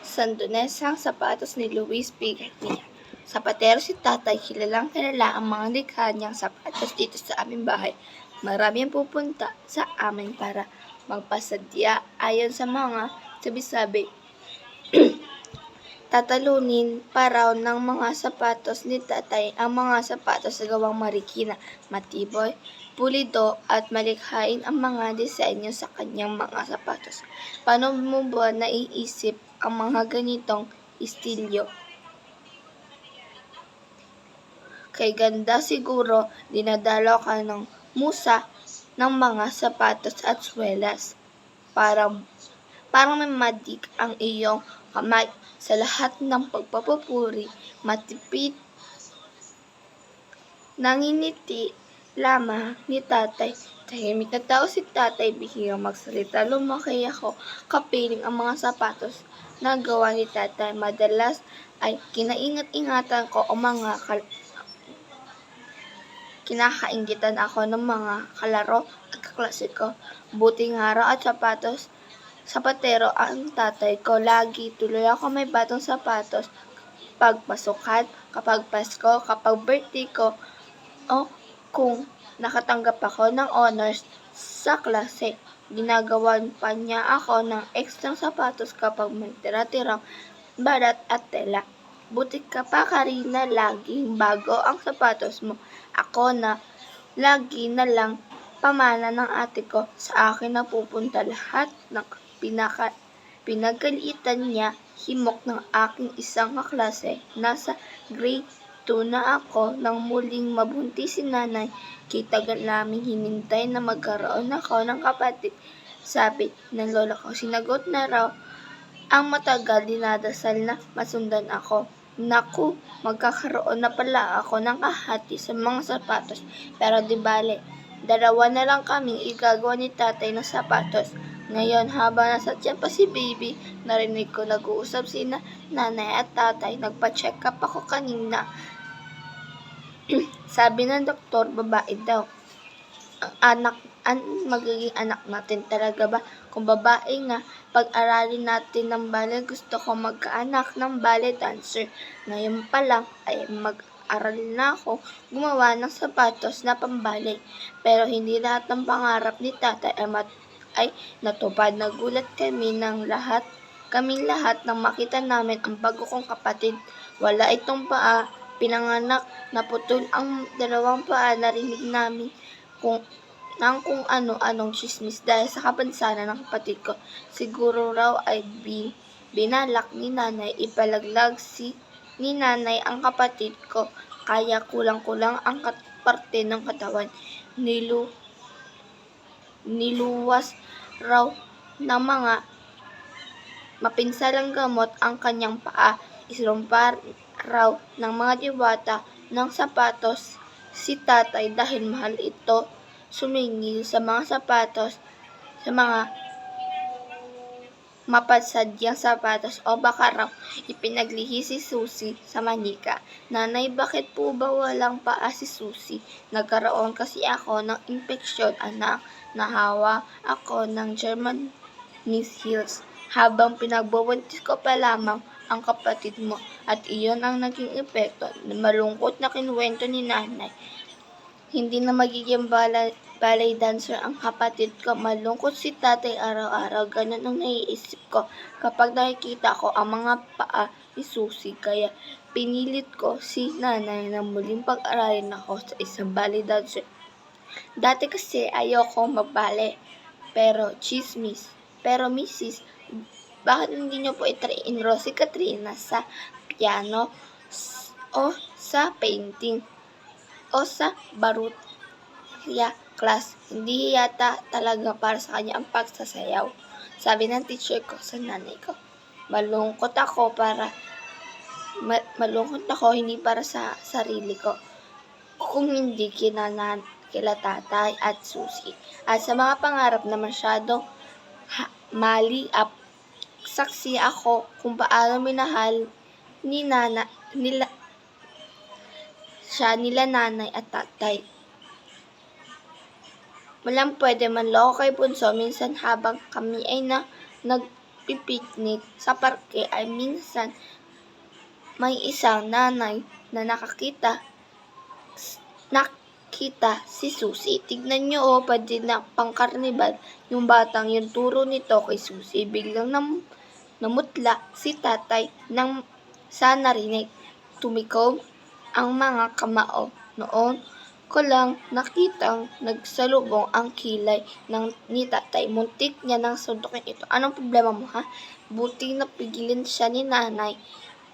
Sandonesang sapatos ni Luis Pigarnia. Sapatero si tatay, kilalang-kilala ang mga likha niyang sapatos dito sa aming bahay. Marami ang pupunta sa amin para magpasadya. Ayon sa mga sabi-sabi, tatalunin pa raw ng mga sapatos ni tatay ang mga sapatos sa gawang Marikina, matibay, pulido at malikhain ang mga disenyo sa kanyang mga sapatos. Paano mo ba naiisip ang mga ganitong istilyo? Kay ganda siguro, dinadalaw ka ng musa ng mga sapatos at swelas. Parang may madik ang iyong kamay. Sa lahat ng pagpapupuri, matipid, nangingiti lamang ni tatay. Tahimik na tao si tatay, bihirang magsalita. Lumaki ako kapiling ang mga sapatos na gawa ni tatay. Madalas ay kinaingat-ingatan ko ang mga kinakainggitan ako ng mga kalaro at kaklase ko. Buting araw at sapatos, sapatero ang tatay ko. Lagi tuloy ako may batong sapatos pag pasukan, kapag Pasko, kapag birthday ko, o kung nakatanggap ako ng honors sa klase. Ginagawan pa niya ako ng ekstrang sapatos kapag may tira-tirang balat at tela. Buti ka pa, Karina, laging bago ang sapatos mo. Ako na lagi na lang pamana ng ate ko. Sa akin napupunta lahat ng pinagalitan niya. Himok ng aking isang kaklase. Nasa grade 2 na ako nang muling mabuntis si nanay. Tagal naming hinintay na magkaroon ako ng kapatid. Sabi ng lola ko, sinagot na raw ang matagal dinadasal na masundan ako. Naku, magkakaroon na pala ako ng kahati sa mga sapatos. Pero di bale, dalawa na lang kaming igagawa ni tatay ng sapatos. Ngayon, habang nasa tiyan pa si baby, narinig ko nag-uusap sina nanay at tatay. Nagpa-check up ako kanina. Sabi ng doktor, babae daw. Magiging anak natin talaga ba? Kung babae nga, pag-aralin natin ng ballet. Gusto ko magkaanak ng ballet dancer. Ngayon pa lang ay mag-aral na ako gumawa ng sapatos na pamballet. Pero hindi lahat ng pangarap ni tatay ay natupad. Nagulat kaming lahat nang makita namin ang bago kong kapatid. Wala itong paa, pinanganak, naputol ang dalawang paa. Narinig namin kung ano-anong chismis dahil sa kapansanan ng kapatid ko. Siguro raw ay binalak ni nanay ipalaglag ni nanay ang kapatid ko, kaya kulang-kulang ang parte ng katawan. Niluwas raw ng mga mapinsalang gamot ang kanyang paa. Isinumpa raw ng mga diwata ng sapatos si tatay dahil mahal ito sumingil sa mga sapatos, sa mga mapasadyang sapatos, o baka raw ipinaglihi si Susie sa manika. Nanay, bakit po ba walang paa si Susie? Nagkaroon kasi ako ng impeksyon, anak. Nahawa ako ng German measles habang pinagbubuntis ko pa lamang ang kapatid mo, at iyon ang naging epekto. Malungkot na kinuwento ni nanay. Hindi na magiging ballet dancer ang kapatid ko. Malungkot si tatay araw-araw. Ganun ang naiisip ko kapag nakikita ko ang mga paa ni Susie. Kaya pinilit ko si nanay na muling pag-aralin ako sa isang ballet dancer. Dati kasi ayoko mag-ballet. Pero Mrs., bakit hindi niyo po i-enroll si Katrina sa piano o sa painting o sa barutya class? Hindi yata talaga para sa kanya ang pagsasayaw. Sabi ng teacher ko sa nanay ko. Malungkot ako hindi para sa sarili ko, kung hindi kila tatay at Susie. At sa mga pangarap na masyadong mali up, saksi ako kung paano minahal nila nanay at tatay. Walang pwede manloko kay Bunso. Minsan habang kami ay pipiknik sa parke ay minsan may isang nanay na nakita si Susie. Tignan niyo pwede na pangkarnibal yung batang yun, turo nito kay Susie. Biglang namutla si tatay nang sa narinig. Tumikom ang mga kamao. Noon ko lang nakitang nagsalubong ang kilay ni tatay. Muntik niya nang suntukin ito. Anong problema mo, ha? Buti napigilin siya ni nanay.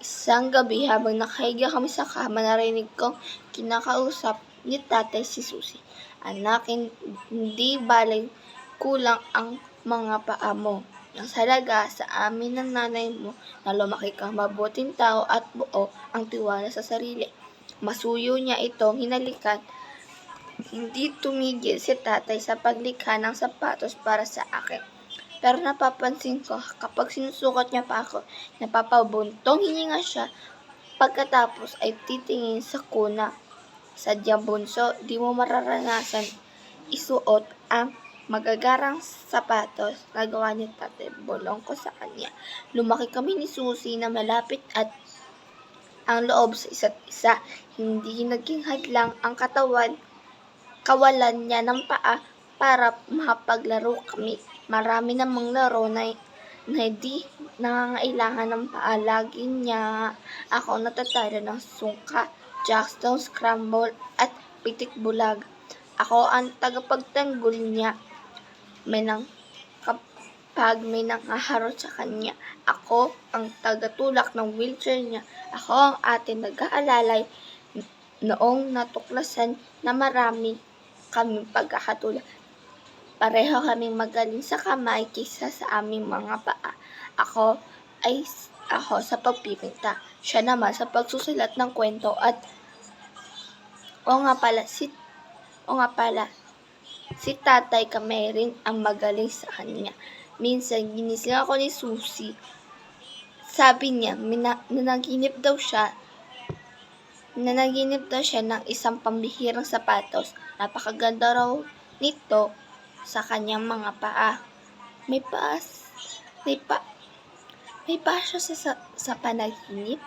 Isang gabi habang nakahiga kami sa kama, narinig kong kinakausap ni tatay si Susie. Anak, hindi balay kulang ang mga paa mo. Nang salaga sa amin ng nanay mo na lumaki kang mabuting tao at buo ang tiwala sa sarili. Masuyo niya itong hinalikan. Hindi tumigil si tatay sa paglikha ng sapatos para sa akin. Pero napapansin ko, kapag sinusukat niya pa ako, napapabuntong hininga siya. Pagkatapos ay titingin sa kuna. Sadyang bunso, di mo mararanasan isuot ang magagarang sapatos na gawa ni tatay. Bulong ko sa kanya. Lumaki kami ni Susie na malapit at ang loob sa isa't isa. Hindi naging hadlang ang kawalan niya ng paa para makapaglaro kami. Marami namang laro na hindi nangangailangan ng paa. Lagi niya ako natatalo ng sungka, jackstone, scramble, at pitik bulag. Ako ang tagapagtanggol niya. Kapag may nangaharot sa kanya, ako ang tagatulak ng wheelchair niya. Ako ang ating nag-aalalay noong natuklasan na marami kaming pagkakatulad. Pareho kaming magaling sa kamay kaysa sa aming mga paa. Ako sa pagpipinta. Siya naman sa pagsusulat ng kwento at si tatay kami rin ang magaling sa kanya. Minsan ginising ako ni Susie. Sabi niya, nanaginip daw siya ng isang pambihirang sapatos. Napakaganda raw nito sa kanyang mga paa. May paa siya sa panaginip.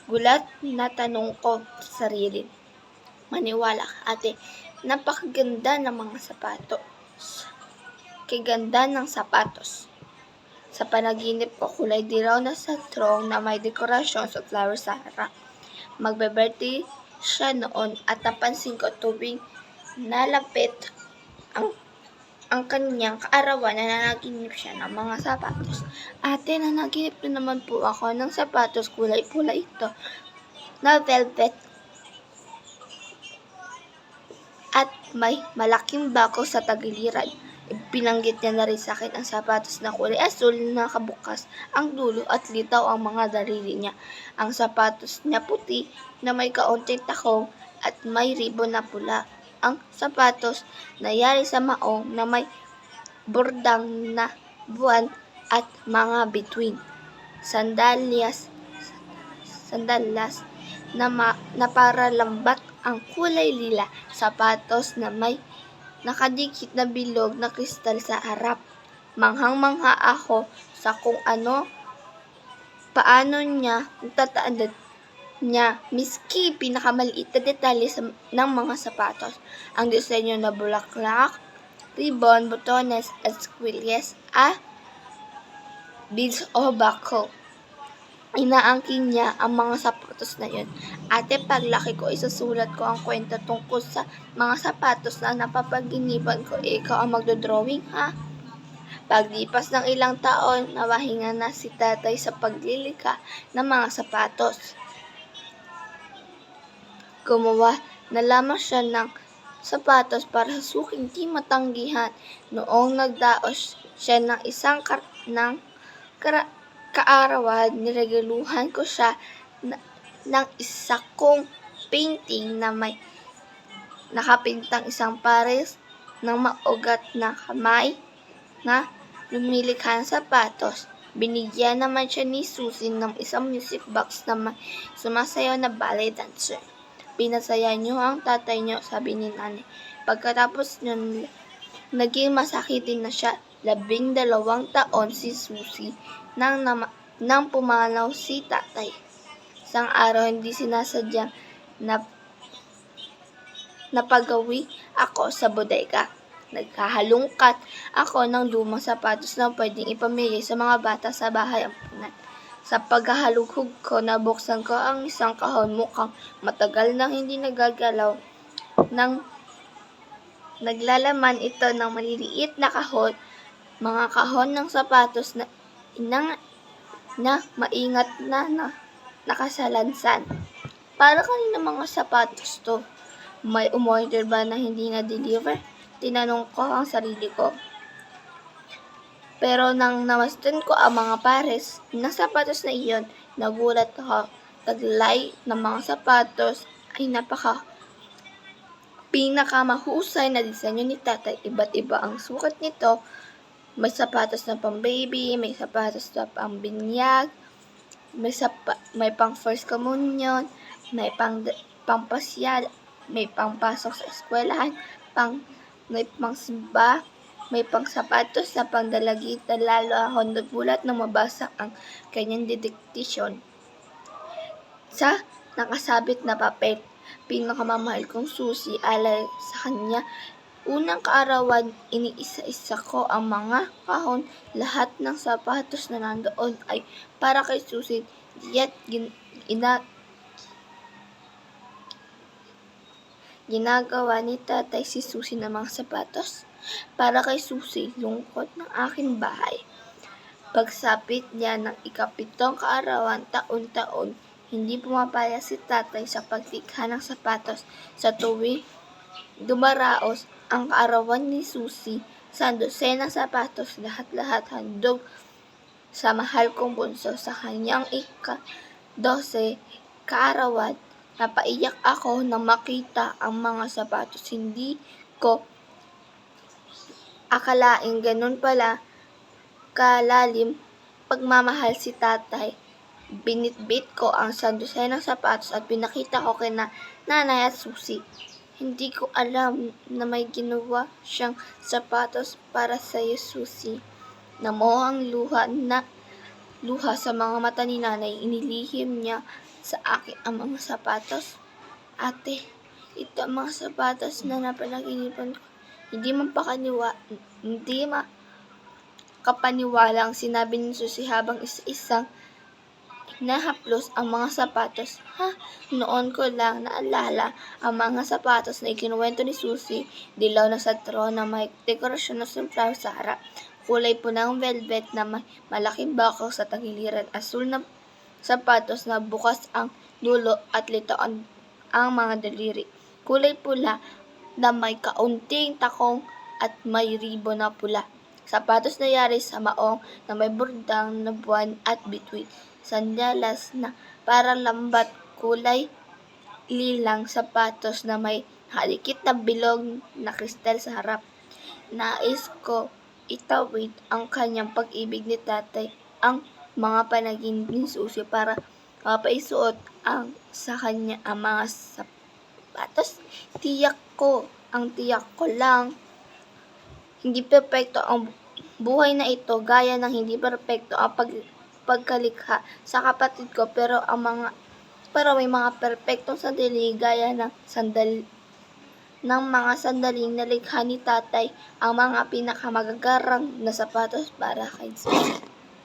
Gulat na tanong ko sa sarili. Maniwala ka, ate. Napakaganda ng mga sapatos. Kaganda ng sapatos. Sa panaginip ko, kulay dilaw na satrong na may dekorasyon sa flower sa harap. Magbe-birthday siya noon at napansin ko tuwing nalapit ang kanyang kaarawan na nanaginip siya ng mga sapatos. Ate, nanaginip na naman po ako ng sapatos, kulay pula ito na velvet at may malaking bako sa tagiliran. Pinanggit niya na rin sa akin ang sapatos na kulay asul na nakabukas ang dulo at litaw ang mga daliri niya. Ang sapatos niya puti na may kaunting takong at may ribon na pula. Ang sapatos na yari sa maong na may bordang na buwan at mga bituin. Sandalyas na para lambat ang kulay lila. Sapatos na may nakadikit na bilog na kristal sa harap. Manghang-mangha ako sa kung paano niya natatandad niya miski pinakamaliit na detalye ng mga sapatos. Ang disenyo na bulaklak, ribbon, botones at squilles, beads o buckle. Inaangkin niya ang mga sapatos na yun. Ate, paglaki ko, isusulat ko ang kwento tungkol sa mga sapatos na napapaginipan ko. Ikaw ang magdodrawing, ha? Paglipas ng ilang taon, nawahinga na si tatay sa paglilika ng mga sapatos. Gumawa na lamang siya ng sapatos para sa suking di matanggihan. Noong nagdaos siya ng isang kaarawan, niregaluhan ko siya ng isa kong painting na may nakapintang isang pares ng maugat na kamay na lumilikha ng sapatos. Binigyan naman siya ni Susie ng isang music box na may sumasayaw na ballet dancer. Pinasaya niyo ang tatay niyo, sabi ni nanay. Pagkatapos nun, naging masakitin na siya. 12 taon si Susie nang pumanaw si tatay. Isang araw hindi sinasadyang napagawi ako sa bodega. Naghahalungkat ako ng lumang sapatos na pwedeng ipamigay sa mga bata sa bahay ampunan. Sa paghahalughog ko, nabuksan ko ang isang kahon, mukhang matagal nang hindi nagagalaw. Nang naglalaman ito ng maliliit na kahon, mga kahon ng sapatos na maingat na nakasalansan. Para kanina mga sapatos to? May umorder ba na hindi na-deliver? Tinanong ko ang sarili ko. Pero nang namasdan ko ang mga pares ng sapatos na iyon, nagulat ako. Taglay ng mga sapatos ay pinakamahusay na disenyo ni tatay. Iba't iba ang sukat nito. May sapatos na pang baby, may sapatos na pang binyag, may pang first communion, may pang pasyal, may pang pasok sa eskwelahan, may pang simba, may pang sapatos na pang dalagita. Lalo ako nagulat nang mabasa ang kanyang dedication sa nakasabit na papel. Pinakamamahal kong susi, alay sa kanya. Unang kaarawan, iniisa-isa ko ang mga kahon. Lahat ng sapatos na nandoon ay para kay Susi. Diya't ginagawa ni tatay si Susi ng mga sapatos. Para kay Susi, lungkot ng aking bahay. Pagsapit niya ng ikapitong kaarawan, taon-taon, hindi pumapaya si tatay sa paglikha ng sapatos. Sa tuwing dumaraos ang kaarawan ni Susi, sa dosenang sapatos, lahat-lahat handog sa mahal kong bunso. Sa kanyang ika-12 kaarawan, napaiyak ako nang makita ang mga sapatos. Hindi ko akalaing ganun pala kalalim pagmamahal si tatay. Binitbit ko ang sandosenang sapatos at pinakita ko kay nanay at Susi. Hindi ko alam na may ginawa siyang sapatos para sa'yo, Susi. Namuhang luha sa mga mata ni nanay. Inilihim niya sa akin ang mga sapatos. Ate, ito ang mga sapatos na napanaginipan ko. Hindi makapaniwala ang sinabi ni Susi habang isa-isang nahaplos ang mga sapatos. Noon ko lang naalala ang mga sapatos na ikinuwento ni Susi. Dilaw na satro na may dekorasyon ng sunflower sa harap. Kulay punang velvet na may malaking bakaw sa tagiliran. Asul na sapatos na bukas ang dulo at lito ang mga daliri. Kulay pula na may kaunting takong at may ribbon na pula. Sapatos na yari sa maong na may bordang na buwan at bituin. Sandalas na parang lambat, kulay lilang sapatos na may halikit na bilog na kristal sa harap. Nais ko itawid ang kanyang pag-ibig ni tatay, ang mga panaginip ni Susi para mapaisuot sa kanya ang mga sapatos. Tiyak ko lang, hindi perpekto ang buhay na ito gaya ng hindi perpekto ang pagkalikha sa kapatid ko, pero may mga perpektong sandali gaya ng mga sandaling nalikha ni tatay, ang mga pinakamagagarang na sapatos para kay Susi.